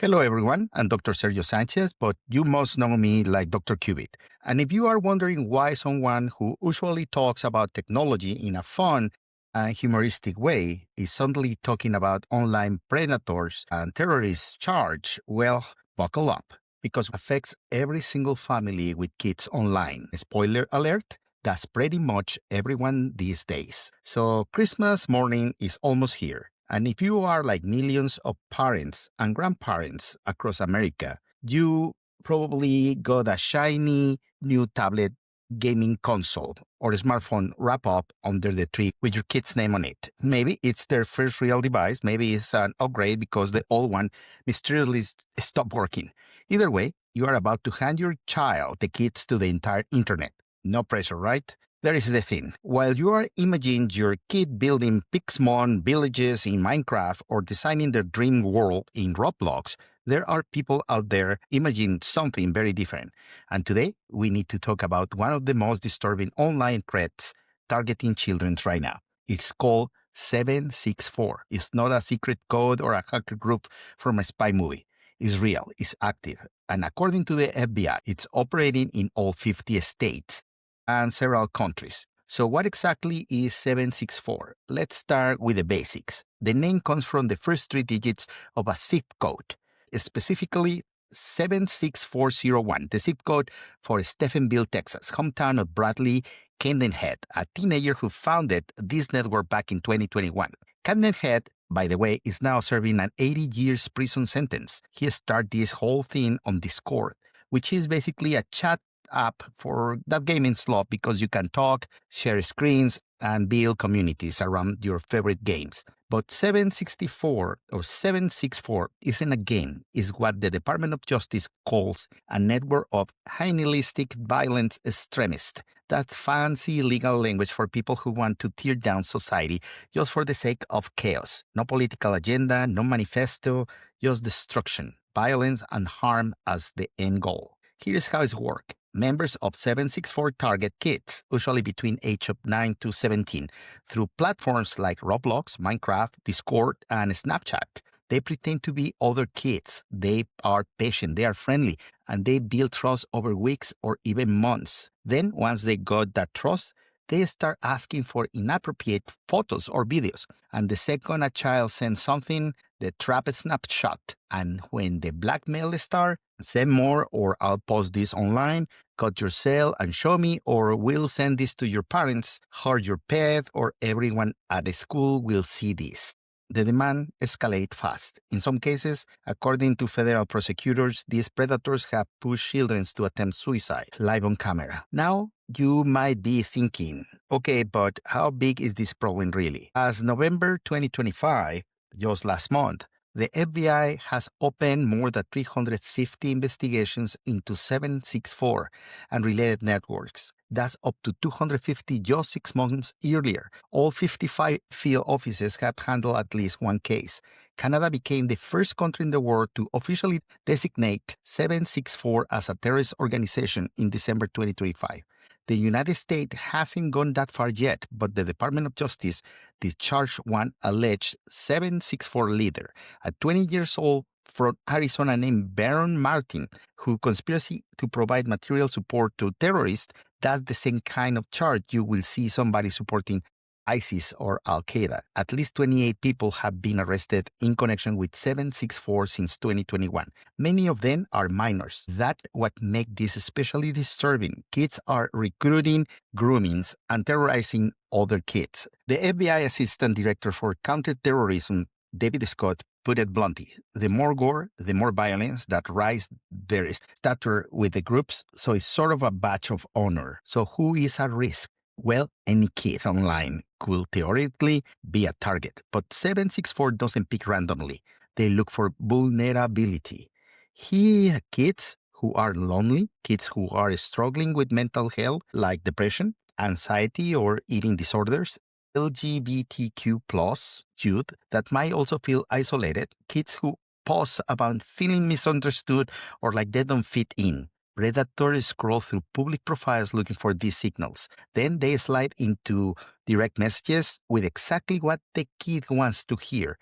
Hello, everyone. I'm Dr. Sergio Sanchez, but you must know me like Dr. Cubit. And if you are wondering why someone who usually talks about technology in a fun and humoristic way is suddenly talking about online predators and terrorist charge, well, buckle up, because it affects every single family with kids online. Spoiler alert, that's pretty much everyone these days. So Christmas morning is almost here. And if you are like millions of parents and grandparents across America, you probably got a shiny new tablet gaming console or smartphone wrap up under the tree with your kid's name on it. Maybe it's their first real device. Maybe it's an upgrade because the old one mysteriously stopped working. Either way, you are about to hand your child the keys to the entire internet. No pressure, right? There is the thing. While you are imagining your kid building Pixmon villages in Minecraft or designing their dream world in Roblox, there are people out there imagining something very different. And today, we need to talk about one of the most disturbing online threats targeting children right now. It's called 764. It's not a secret code or a hacker group from a spy movie. It's real, it's active. And according to the FBI, it's operating in all 50 states and several countries. So what exactly is 764? Let's start with the basics. The name comes from the first three digits of a zip code, specifically 76401, the zip code for Stephenville, Texas, hometown of Bradley Camden Head, a teenager who founded this network back in 2021. Camden Head, by the way, is now serving an 80 years prison sentence. He started this whole thing on Discord, which is basically a chat app for that gaming slot because you can talk, share screens, and build communities around your favorite games. But 764 or 764 isn't a game, it's what the Department of Justice calls a network of nihilistic violent extremists. That's fancy legal language for people who want to tear down society just for the sake of chaos. No political agenda, no manifesto, just destruction, violence, and harm as the end goal. Here's how it works. Members of 764 target kids, usually between age of 9 to 17, through platforms like Roblox, Minecraft, Discord, and Snapchat. They pretend to be other kids. They are patient, they are friendly, and they build trust over weeks or even months. Then, once they got that trust, they start asking for inappropriate photos or videos. And the second a child sends something, the trap is snapshot. And when the blackmail starts, send more or I'll post this online, cut your cell and show me, or we'll send this to your parents, hurt your pet, or everyone at the school will see this. The demand escalates fast. In some cases, according to federal prosecutors, these predators have pushed children to attempt suicide live on camera. Now, you might be thinking, okay, but how big is this problem really? As November 2025, just last month, the FBI has opened more than 350 investigations into 764 and related networks. That's up to 250 just 6 months earlier. All 55 field offices have handled at least one case. Canada became the first country in the world to officially designate 764 as a terrorist organization in December 2025. The United States hasn't gone that far yet, but the Department of Justice discharged one alleged 764 leader, a 20 years old from Arizona named Baron Martin, who conspiracy to provide material support to terrorists. That's the same kind of charge you will see somebody supporting ISIS or Al-Qaeda. At least 28 people have been arrested in connection with 764 since 2021. Many of them are minors. That's what makes this especially disturbing. Kids are recruiting, grooming, and terrorizing other kids. The FBI Assistant Director for Counterterrorism, David Scott, put it bluntly, the more gore, the more violence that rise their stature with the groups, so it's sort of a badge of honor. So who is at risk? Well, any kid online could theoretically be a target, but 764 doesn't pick randomly. They look for vulnerability. Kids who are lonely, kids who are struggling with mental health like depression, anxiety, or eating disorders, LGBTQ plus youth that might also feel isolated, kids who post about feeling misunderstood or like they don't fit in. Predators scroll through public profiles looking for these signals. Then they slide into direct messages with exactly what the kid wants to hear.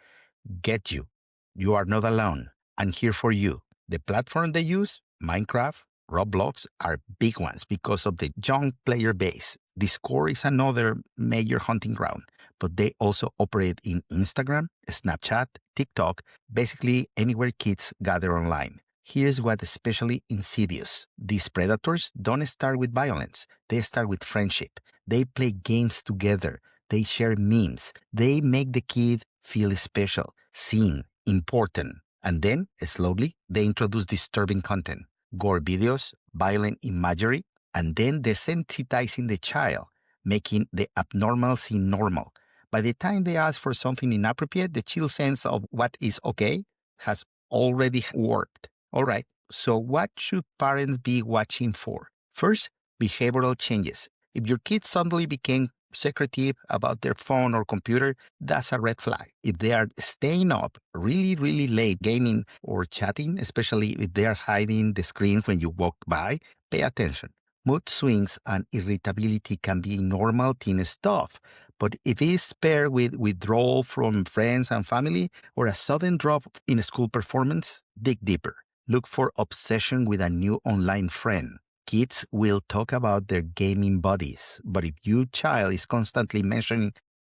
Get you. You are not alone. And here for you, the platform they use, Minecraft, Roblox, are big ones because of the young player base. Discord is another major hunting ground, but they also operate in Instagram, Snapchat, TikTok, basically anywhere kids gather online. Here's what especially insidious. These predators don't start with violence. They start with friendship. They play games together. They share memes. They make the kid feel special, seen, important. And then, slowly, they introduce disturbing content, gore videos, violent imagery, and then desensitizing the child, making the abnormal seem normal. By the time they ask for something inappropriate, the child's sense of what is okay has already warped. All right, so what should parents be watching for? First, behavioral changes. If your kid suddenly became secretive about their phone or computer, that's a red flag. If they are staying up really, really late gaming or chatting, especially if they are hiding the screen when you walk by, pay attention. Mood swings and irritability can be normal teen stuff, but if it's paired with withdrawal from friends and family or a sudden drop in school performance, dig deeper. Look for obsession with a new online friend. Kids will talk about their gaming buddies, but if your child is constantly mentioning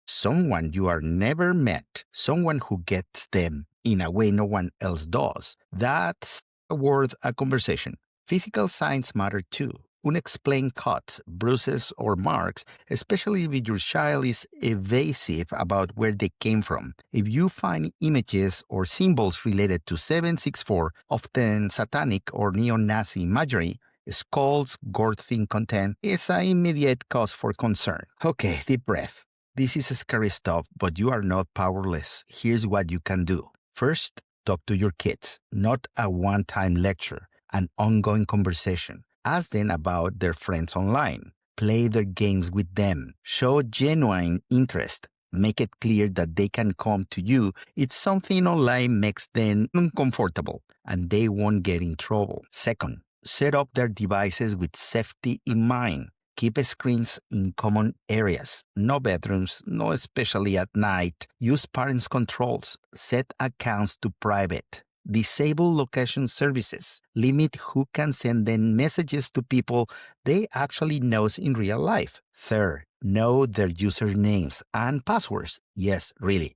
someone you are never met, someone who gets them in a way no one else does, that's worth a conversation. Physical signs matter too. Unexplained cuts, bruises, or marks, especially if your child is evasive about where they came from. If you find images or symbols related to 764, often satanic or neo-Nazi imagery, skulls, gore-themed content, is an immediate cause for concern. Okay, deep breath. This is scary stuff, but you are not powerless. Here's what you can do. First, talk to your kids, not a one-time lecture, an ongoing conversation. Ask them about their friends online. Play their games with them. Show genuine interest. Make it clear that they can come to you if something online makes them uncomfortable and they won't get in trouble. Second, set up their devices with safety in mind. Keep screens in common areas, no bedrooms, no especially at night. Use parents' controls. Set accounts to private. Disable location services. Limit who can send them messages to people they actually know in real life. Third, know their usernames and passwords. Yes, really.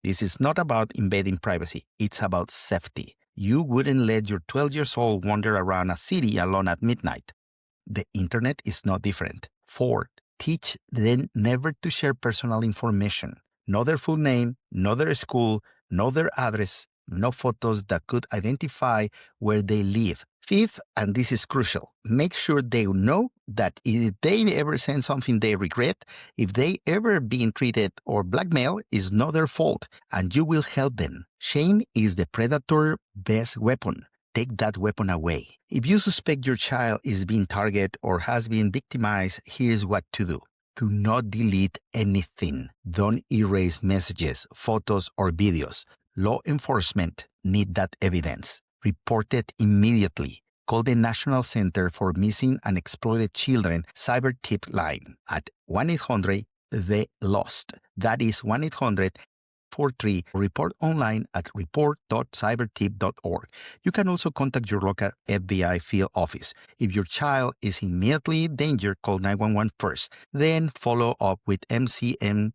This is not about invading privacy. It's about safety. You wouldn't let your 12 years old wander around a city alone at midnight. The internet is no different. Fourth, teach them never to share personal information. Know their full name, know their school, know their address, no photos that could identify where they live. Fifth, and this is crucial, make sure they know that if they ever send something they regret, if they ever been treated or blackmailed, it's not their fault, and you will help them. Shame is the predator's best weapon. Take that weapon away. If you suspect your child is being targeted or has been victimized, here's what to do. Do not delete anything. Don't erase messages, photos, or videos. Law enforcement need that evidence. Report it immediately. Call the National Center for Missing and Exploited Children cyber tip line at 1-800-THE-LOST. That is 1-800-43. Report online at report.cybertip.org. You can also contact your local FBI field office. If your child is immediately in danger, call 911 first. Then follow up with MCMEC.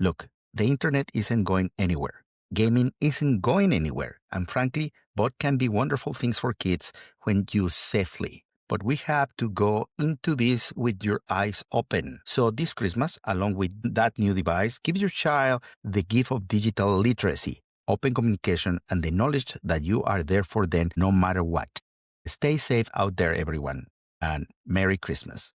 Look, the internet isn't going anywhere. Gaming isn't going anywhere. And frankly, both can be wonderful things for kids when used safely. But we have to go into this with your eyes open. So this Christmas, along with that new device, give your child the gift of digital literacy, open communication, and the knowledge that you are there for them no matter what. Stay safe out there, everyone, and Merry Christmas.